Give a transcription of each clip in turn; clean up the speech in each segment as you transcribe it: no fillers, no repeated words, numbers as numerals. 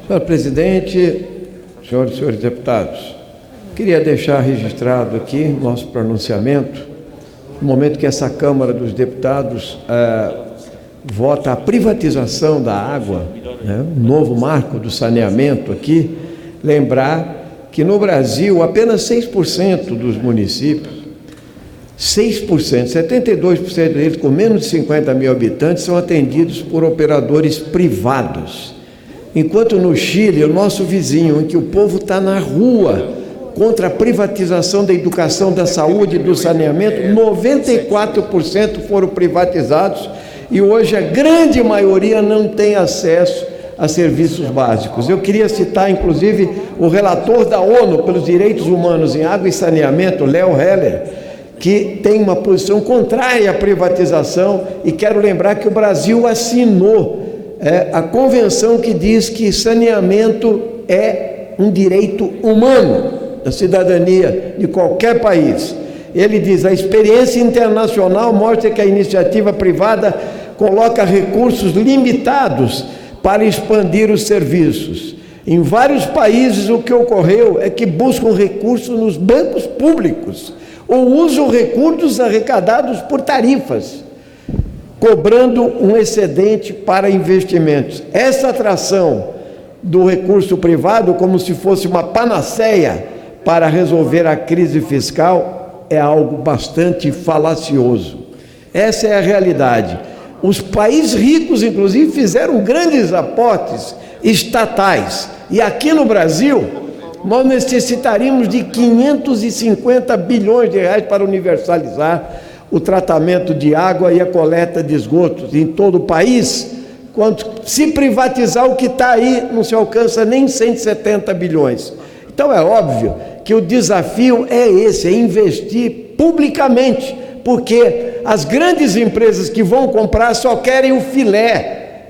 Senhor presidente, senhoras e senhores deputados, queria deixar registrado aqui nosso pronunciamento, no momento que essa Câmara dos Deputados vota a privatização da água, né, um novo marco do saneamento aqui, lembrar que no Brasil apenas 6% dos municípios, 6%, 72% deles com menos de 50 mil habitantes são atendidos por operadores privados. Enquanto no Chile, o nosso vizinho, em que o povo está na rua contra a privatização da educação, da saúde, do saneamento, 94% foram privatizados e hoje a grande maioria não tem acesso a serviços básicos. Eu queria citar, inclusive, o relator da ONU pelos Direitos Humanos em Água e Saneamento, Léo Heller, que tem uma posição contrária à privatização, e quero lembrar que o Brasil assinou a convenção que diz que saneamento é um direito humano da cidadania de qualquer país. Ele diz: a experiência internacional mostra que a iniciativa privada coloca recursos limitados para expandir os serviços. Em vários países o que ocorreu é que buscam recursos nos bancos públicos ou usam recursos arrecadados por tarifas, cobrando um excedente para investimentos. Essa atração do recurso privado, como se fosse uma panaceia para resolver a crise fiscal, é algo bastante falacioso. Essa é a realidade. Os países ricos, inclusive, fizeram grandes aportes estatais. E aqui no Brasil, nós necessitaríamos de 550 bilhões de reais para universalizar o tratamento de água e a coleta de esgotos em todo o país. Quando se privatizar o que está aí, não se alcança nem 170 bilhões. Então é óbvio que o desafio é esse, é investir publicamente, porque as grandes empresas que vão comprar só querem o filé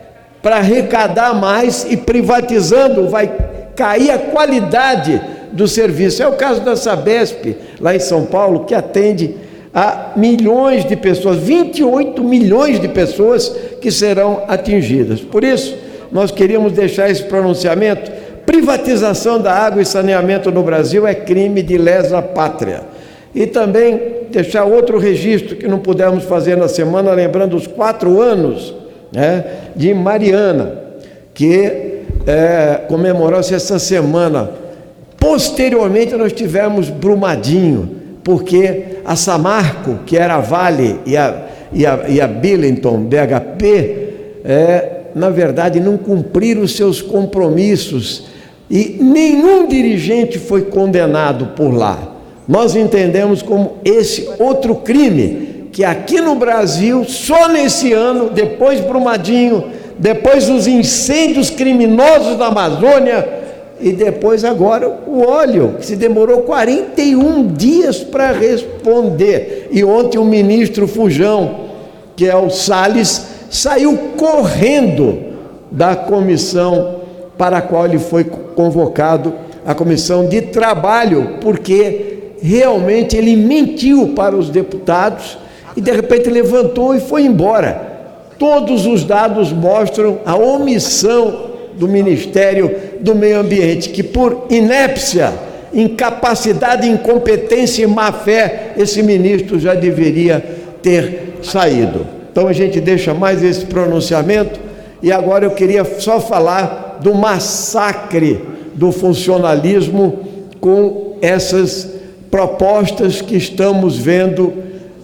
para arrecadar mais, e privatizando vai cair a qualidade do serviço. É o caso da Sabesp, lá em São Paulo, que atende a milhões de pessoas, 28 milhões de pessoas que serão atingidas. Por isso, nós queríamos deixar esse pronunciamento: privatização da água e saneamento no Brasil é crime de lesa pátria. E também deixar outro registro que não pudemos fazer na semana, lembrando os 4 anos, né, de Mariana, que comemorou-se essa semana. Posteriormente nós tivemos Brumadinho, porque a Samarco, que era a Vale, e a Billington, BHP, na verdade não cumpriram os seus compromissos, e nenhum dirigente foi condenado por lá. Nós entendemos como esse outro crime, que aqui no Brasil, só nesse ano, depois Brumadinho, depois os incêndios criminosos da Amazônia, e depois agora o óleo, que se demorou 41 dias para responder. E ontem o ministro Fujão, que é o Salles, saiu correndo da comissão para a qual ele foi convocado, a comissão de trabalho, porque realmente ele mentiu para os deputados e de repente levantou e foi embora. Todos os dados mostram a omissão do Ministério do Meio Ambiente, que por inépcia, incapacidade, incompetência e má-fé, esse ministro já deveria ter saído. Então a gente deixa mais esse pronunciamento, e agora eu queria só falar do massacre do funcionalismo com essas propostas que estamos vendo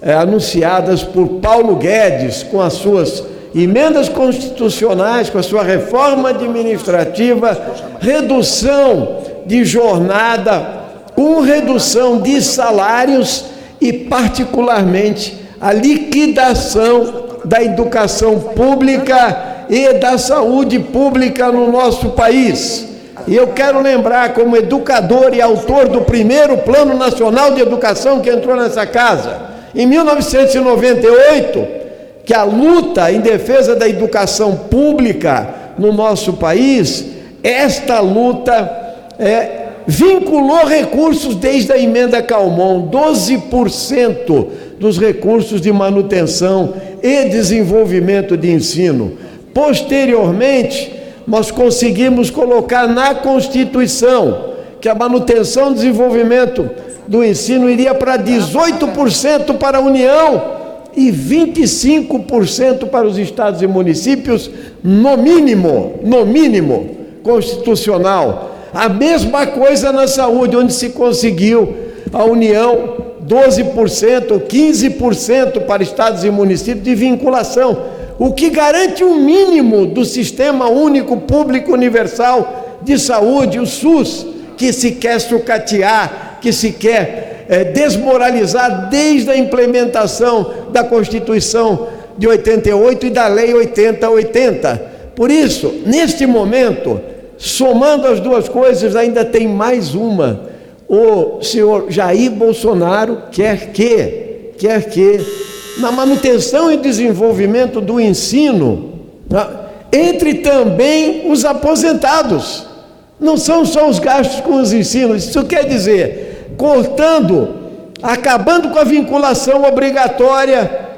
anunciadas por Paulo Guedes, com as suas emendas constitucionais, com a sua reforma administrativa, redução de jornada, com redução de salários e, particularmente, a liquidação da educação pública e da saúde pública no nosso país. E eu quero lembrar, como educador e autor do primeiro Plano Nacional de Educação que entrou nessa casa, em 1998, que a luta em defesa da educação pública no nosso país, esta luta vinculou recursos desde a emenda Calmon, 12% dos recursos de manutenção e desenvolvimento de ensino. Posteriormente, nós conseguimos colocar na Constituição que a manutenção e desenvolvimento do ensino iria para 18% para a União e 25% para os estados e municípios, no mínimo, constitucional. A mesma coisa na saúde, onde se conseguiu a União 12%, 15% para estados e municípios de vinculação, o que garante o mínimo do Sistema Único Público Universal de Saúde, o SUS, que se quer sucatear, que se quer desmoralizar desde a implementação da Constituição de 88 e da Lei 8080. Por isso, neste momento, somando as duas coisas, ainda tem mais uma. O senhor Jair Bolsonaro quer que, na manutenção e desenvolvimento do ensino, entre também os aposentados. Não são só os gastos com os ensinos. Isso quer dizer, acabando com a vinculação obrigatória,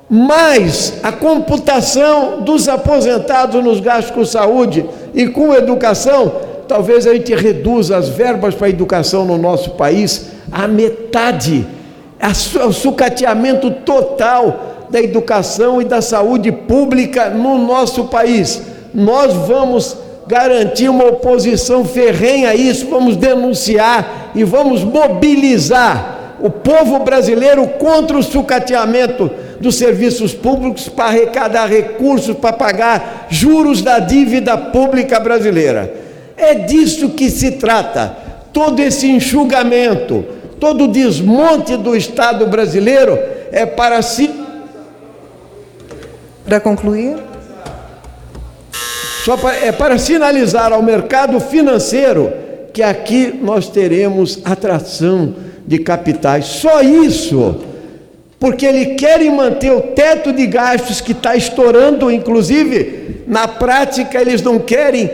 mais a computação dos aposentados nos gastos com saúde e com educação, talvez a gente reduza as verbas para a educação no nosso país à metade, o sucateamento total da educação e da saúde pública no nosso país. Nós vamos garantir uma oposição ferrenha a isso, vamos denunciar e vamos mobilizar o povo brasileiro contra o sucateamento dos serviços públicos para arrecadar recursos para pagar juros da dívida pública brasileira. É disso que se trata. Todo esse enxugamento, todo o desmonte do Estado brasileiro é para concluir? Para sinalizar ao mercado financeiro que aqui nós teremos atração de capitais. Só isso, porque eles querem manter o teto de gastos que está estourando, inclusive, na prática, eles não querem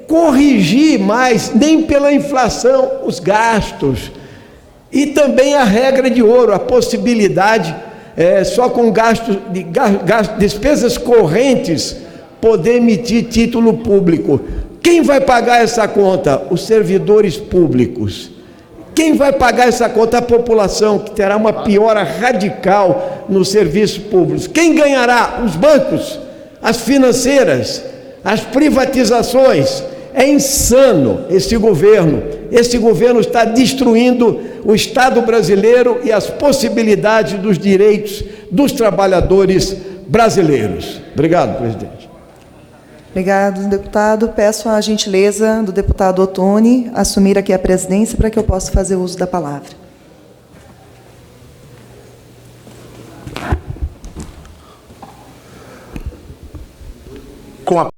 corrigir mais, nem pela inflação, os gastos. E também a regra de ouro, a possibilidade, só com despesas correntes, poder emitir título público. Quem vai pagar essa conta? Os servidores públicos. Quem vai pagar essa conta? A população, que terá uma piora radical nos serviços públicos. Quem ganhará? Os bancos, as financeiras, as privatizações. É insano esse governo. Esse governo está destruindo o Estado brasileiro e as possibilidades dos direitos dos trabalhadores brasileiros. Obrigado, presidente. Obrigado, deputado. Peço a gentileza do deputado Ottoni assumir aqui a presidência para que eu possa fazer uso da palavra. Com a